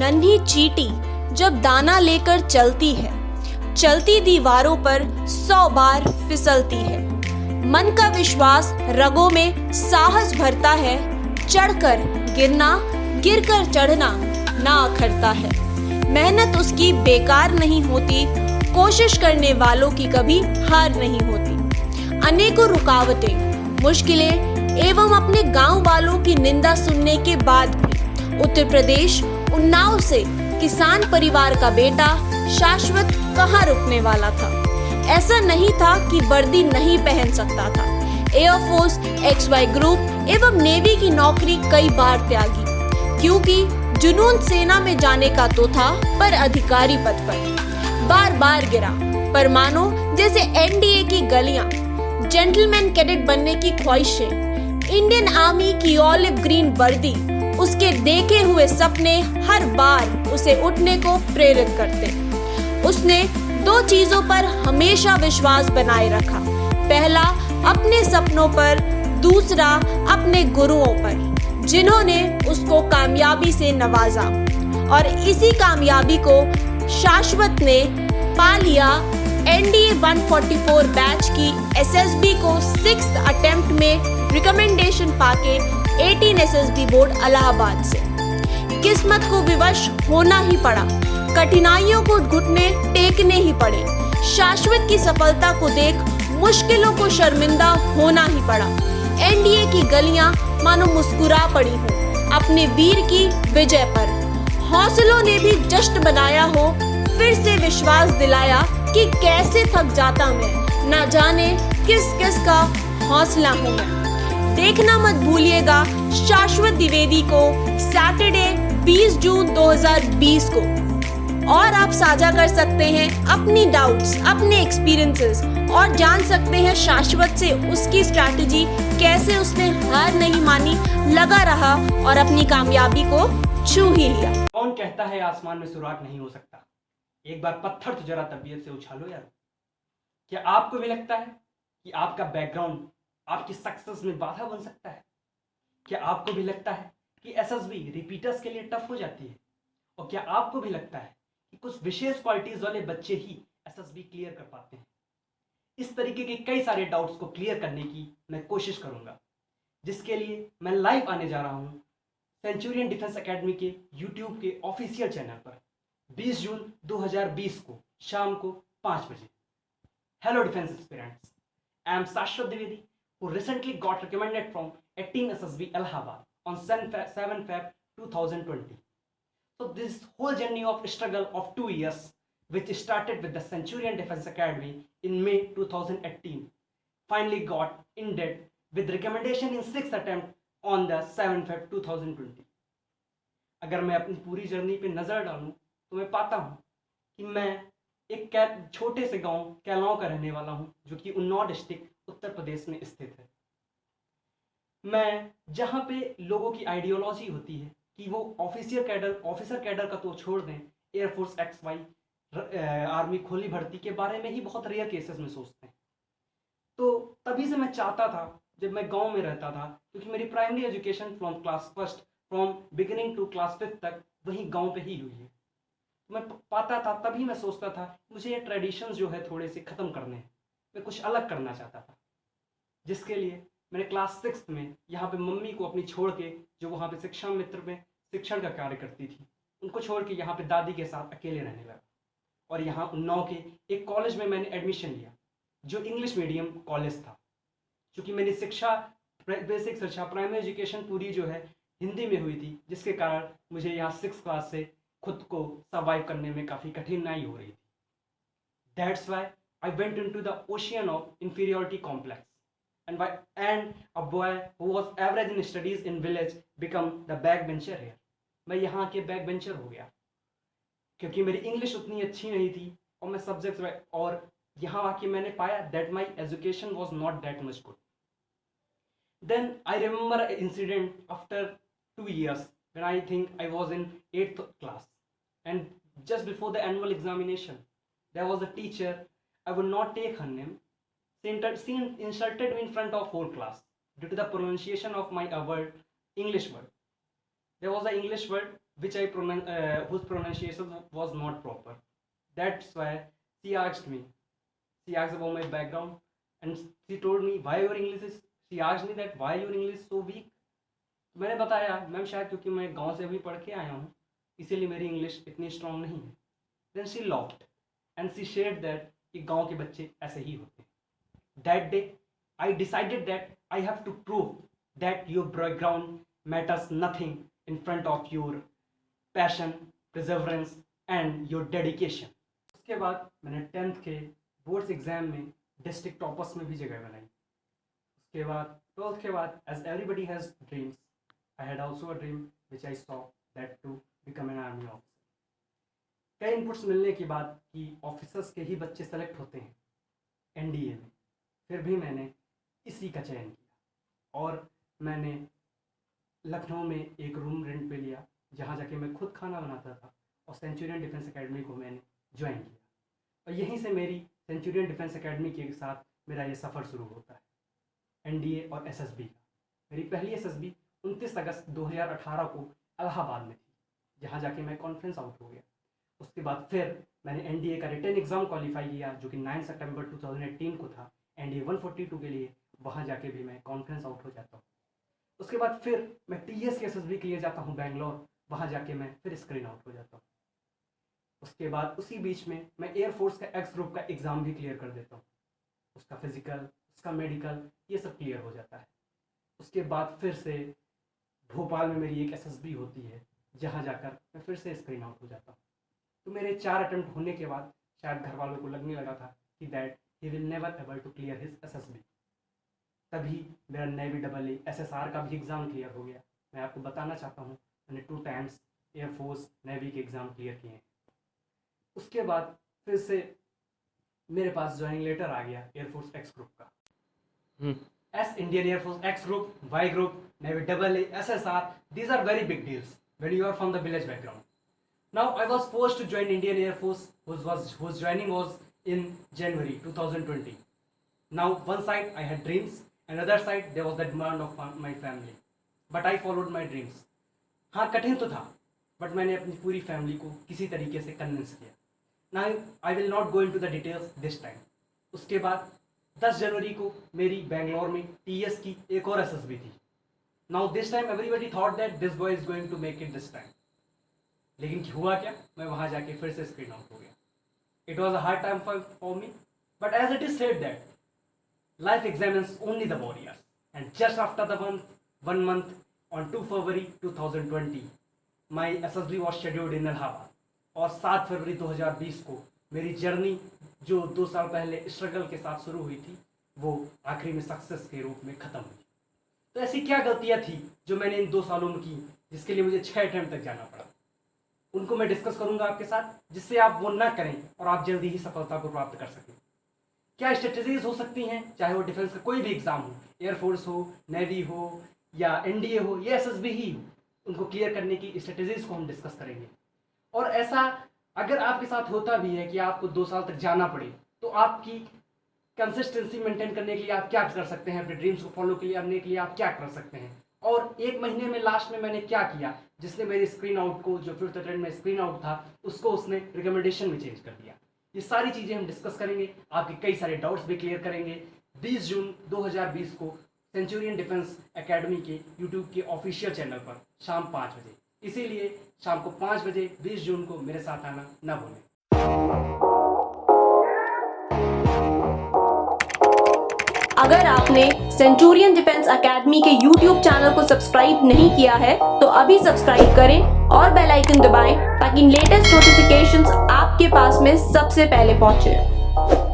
नन्ही चींटी जब दाना लेकर चलती है, चलती दीवारों पर 100 बार फिसलती है। मन का विश्वास रगों में साहस भरता है, चढ़कर गिरना, गिरकर चढ़ना ना अखरता है। मेहनत उसकी बेकार नहीं होती, कोशिश करने वालों की कभी हार नहीं होती। अनेकों रुकावटें, मुश्किलें एवं अपने गांव वालों की निंदा सुनने के बाद भी उत्तर प्रदेश उन्नाव से किसान परिवार का बेटा शाश्वत कहाँ रुकने वाला था। ऐसा नहीं था कि वर्दी नहीं पहन सकता था। एयरफोर्स, XY ग्रुप एवं नेवी की नौकरी कई बार त्यागी, क्योंकि जुनून सेना में जाने का तो था, पर अधिकारी पद पर बार बार गिरा। पर मानो जैसे NDA की गलियां, जेंटलमैन कैडेट बनने की ख्वाहिशें, इंडियन आर्मी की ऑलिव ग्रीन वर्दी, उसके देखे हुए सपने हर बार उसे उठने को प्रेरित करते। उसने 2 चीजों पर हमेशा विश्वास बनाए रखा। पहला अपने सपनों पर, दूसरा अपने गुरुओं पर, जिन्होंने उसको कामयाबी से नवाजा। और इसी कामयाबी को शाश्वत ने पा लिया। NDA 144 बैच की SSB को 6th अटेम्प्ट में रिकमेंडेशन पाके 18 SSB बोर्ड इलाहाबाद से। किस्मत को विवश होना ही पड़ा, कठिनाइयों को घुटने टेकने ही पड़े। शाश्वत की सफलता को देख मुश्किलों को शर्मिंदा होना ही पड़ा। NDA की गलियां मानो मुस्कुरा पड़ी हो अपने वीर की विजय पर। हौसलों ने भी जश्न बनाया हो, फिर से विश्वास दिलाया कि कैसे थक जाता मैं, ना जाने किस किस का हौसला हूँ मैं। देखना मत भूलिएगा शाश्वत द्विवेदी को सैटरडे 20 जून 2020 को। और आप साझा कर सकते हैं अपनी डाउट्स, अपने एक्सपीरियंसेस, और जान सकते हैं शाश्वत से उसकी स्ट्रैटेजी, कैसे उसने हार नहीं मानी, लगा रहा और अपनी कामयाबी को छू ही लिया। कौन कहता है आसमान में सुराग नहीं हो सकता? एक बार पत्थर तो जरा तबीयत से उछालो यार। क्या आपको भी लगता है कि आपका बैकग्राउंड आपकी सक्सेस में बाधा बन सकता है? क्या आपको भी लगता है कि SSB रिपीटर्स के लिए टफ हो जाती है? और क्या आपको भी लगता है कि कुछ विशेष क्वालिटीज वाले बच्चे ही SSB क्लियर कर पाते हैं? इस तरीके के कई सारे डाउट्स को क्लियर करने की मैं कोशिश करूंगा, जिसके लिए मैं लाइव आने जा रहा हूं सेंचुरियन डिफेंस एकेडमी के यूट्यूब के ऑफिशियल चैनल पर 20 जून 2020 को शाम को 5 बजे। Hello defence aspirants, I am शाश्वत Dwivedi who recently got recommended from 18 SSB Allahabad on 7 Feb 2020. So this whole journey of struggle of 2 years, which started with the Centurion Defense Academy in May 2018, finally got ended with recommendation in 6th attempt on the 7 Feb 2020. अगर मैं अपनी पूरी journey पे नज़र डालूं तो मैं पाता हूं कि मैं एक छोटे से गांव कैलाओं का रहने वाला हूं, जो कि उन्नाव डिस्ट्रिक्ट उत्तर प्रदेश में स्थित है। मैं जहां पे लोगों की आइडियोलॉजी होती है कि वो ऑफिसर कैडर का तो छोड़ दें, एयरफोर्स XY आर्मी खुली भर्ती के बारे में ही बहुत रेयर केसेस में सोचते हैं। तो तभी से मैं चाहता था, जब मैं गांव में रहता था, क्योंकि मेरी primary education from class first, from beginning to class 5th तक वही गांव पे ही हुई है। मैं पाता था, तभी मैं सोचता था मुझे ये ट्रेडिशंस जो है थोड़े से ख़त्म करने हैं, मैं कुछ अलग करना चाहता था। जिसके लिए मैंने क्लास 6th में यहाँ पे मम्मी को अपनी छोड़ के, जो वहाँ पे शिक्षा मित्र में शिक्षण का कार्य करती थी, उनको छोड़ के यहाँ पे दादी के साथ अकेले रहने लगा। और यहाँ उन्नाव के एक कॉलेज में मैंने एडमिशन लिया, जो इंग्लिश मीडियम कॉलेज था। क्योंकि मेरी शिक्षा, बेसिक शिक्षा, प्राइमरी एजुकेशन पूरी जो है हिंदी में हुई थी, जिसके कारण मुझे यहाँ 6th क्लास से खुद को सर्वाइव करने में काफ़ी कठिनाई हो रही थी। That's why I went into the ocean of inferiority complex, and a boy who was average in studies in village become the backbencher here. मैं यहाँ के बैक बेंचर हो गया, क्योंकि मेरी इंग्लिश उतनी अच्छी नहीं थी और मैं सब्जेक्ट्स, और यहाँ आके मैंने पाया that my education was not that much good. Then I remember an incident after 2 years when I think I was in 8th class, and just before the annual examination there was a teacher, I would not take her name. She insulted me in front of whole class due to the pronunciation of my word, English word. There was an English word whose pronunciation was not proper. That's why she asked about my background, and she told me why your English is. She asked me that why your English so weak. मैंने बताया ma'am शायद क्योंकि मैं गांव से अभी पढ़ के आया हूँ इसीलिए मेरी इंग्लिश इतनी स्ट्रांग नहीं है. Then she laughed and she shared that कि गांव के बच्चे ऐसे ही होते हैं. That day I decided that I have to prove that your background matters nothing in front of your passion, perseverance and your dedication. उसके बाद मैंने 10th के बोर्ड्स एग्जाम में डिस्ट्रिक्ट टॉपर्स में भी जगह बनाई. उसके बाद 12th के बाद as everybody has dreams, I had also a dream which I saw that to become an army officer. कई इनपुट्स मिलने के बाद कि ऑफिसर्स के ही बच्चे सेलेक्ट होते हैं एनडीए में, फिर भी मैंने इसी का चयन किया और मैंने लखनऊ में एक रूम रेंट पे लिया जहाँ जाके मैं खुद खाना बनाता था और सेंचुरियन डिफेंस एकेडमी को मैंने ज्वाइन किया. और यहीं से मेरी सेंचुरियन डिफेंस एकेडमी के साथ मेरा ये सफ़र शुरू होता है एनडीए और एसएसबी का. मेरी पहली एसएसबी 29 अगस्त 2018 को इलाहाबाद में थी जहाँ जाके मैं कॉन्फ्रेंस आउट हो गया. उसके बाद फिर मैंने एनडीए का रिटन एग्ज़ाम क्वालिफाई किया जो कि 9 सितंबर 2018 को था एनडीए 142 के लिए. वहाँ जाके भी मैं कॉन्फ्रेंस आउट हो जाता हूँ. उसके बाद फिर मैं टीएस की एसएसबी के लिए जाता हूँ बेंगलोर. वहाँ जाके मैं फिर स्क्रीन आउट हो जाता हूँ. उसके बाद उसी बीच में मैं एयरफोर्स का एक्स ग्रुप का एग्ज़ाम भी क्लियर कर देता हूँ. उसका फिजिकल, उसका मेडिकल, ये सब क्लियर हो जाता है. उसके बाद फिर से भोपाल में मेरी एक एसएसबी होती है जहाँ जाकर मैं फिर से स्क्रीन आउट हो जाता हूँ. तो मेरे 4 अटेम्प्ट होने के बाद शायद घर वालों को लगने लगा था कि that he will never able to clear his SSB. तभी मेरा नेवी AA SSR का भी एग्ज़ाम क्लियर हो गया. मैं आपको बताना चाहता हूँ मैंने 2 टाइम्स एयरफोर्स नेवी के एग्ज़ाम क्लियर किए हैं. उसके बाद फिर से मेरे पास ज्वाइनिंग लेटर आ गया एयरफोर्स एक्स ग्रुप का. As Indian air force X group, Y group, navy AA, SSR, these are very big deals when you are from the village background. Now I was forced to join Indian Air Force whose joining was in January 2020. Now one side I had dreams and other side there was the demand of my family. But I followed my dreams. हाँ कठिन तो था but मैंने अपनी पूरी family को किसी तरीके से कन्विंस किया. Now I will not go into the details this time. उसके बाद 10 जनवरी को मेरी बेंगलोर में टीएस की एक और एसएसबी थी. Now this time everybody thought that this boy is going to make it this time. लेकिन हुआ क्या, मैं वहाँ जाके फिर से स्क्रीन आउट हो गया. It was a hard time for me, but as it is said that life examines only the warriors. And just after the 1 month on 2 February 2020, my SSB was scheduled in Allahabad. और 7 फरवरी 2020 को मेरी journey जो 2 साल पहले struggle के साथ शुरू हुई थी वो आखिरी में सक्सेस के रूप में ख़त्म हुई. तो ऐसी क्या गलतियाँ थी जो मैंने इन 2 सालों में की जिसके लिए मुझे 6 अटेम्प्ट तक जाना पड़ा, उनको मैं डिस्कस करूंगा आपके साथ जिससे आप वो ना करें और आप जल्दी ही सफलता को प्राप्त कर सकें. क्या स्ट्रेटजीज हो सकती हैं चाहे वो डिफेंस का कोई भी एग्जाम हो, एयरफोर्स हो, नेवी हो या एनडीए हो या एसएसबी ही हो, उनको क्लियर करने की स्ट्रेटजीज को हम डिस्कस करेंगे. और ऐसा अगर आपके साथ होता भी है कि आपको 2 साल तक जाना पड़े तो आपकी कंसिस्टेंसी मेंटेन करने के लिए आप क्या कर सकते हैं, अपने ड्रीम्स को फॉलो करने के लिए आप क्या कर सकते हैं. और 1 महीने में लास्ट में मैंने क्या किया जिसने मेरे स्क्रीन आउट को जो 5th अटेम्प्ट में स्क्रीन आउट था उसको उसने रिकमेंडेशन में चेंज कर दिया. ये सारी चीज़ें हम डिस्कस करेंगे, आपके कई सारे डाउट्स भी क्लियर करेंगे. 20 जून 2020 को सेंचुरियन डिफेंस एकेडमी के यूट्यूब के ऑफिशियल चैनल पर शाम 5 बजे, इसीलिए शाम को 5 बजे 20 जून को मेरे साथ आना ना भूलें. अगर आपने सेंचुरियन डिफेंस एकेडमी के YouTube चैनल को सब्सक्राइब नहीं किया है तो अभी सब्सक्राइब करें और बेल आइकन दबाएं ताकि लेटेस्ट नोटिफिकेशंस आपके पास में सबसे पहले पहुंचे.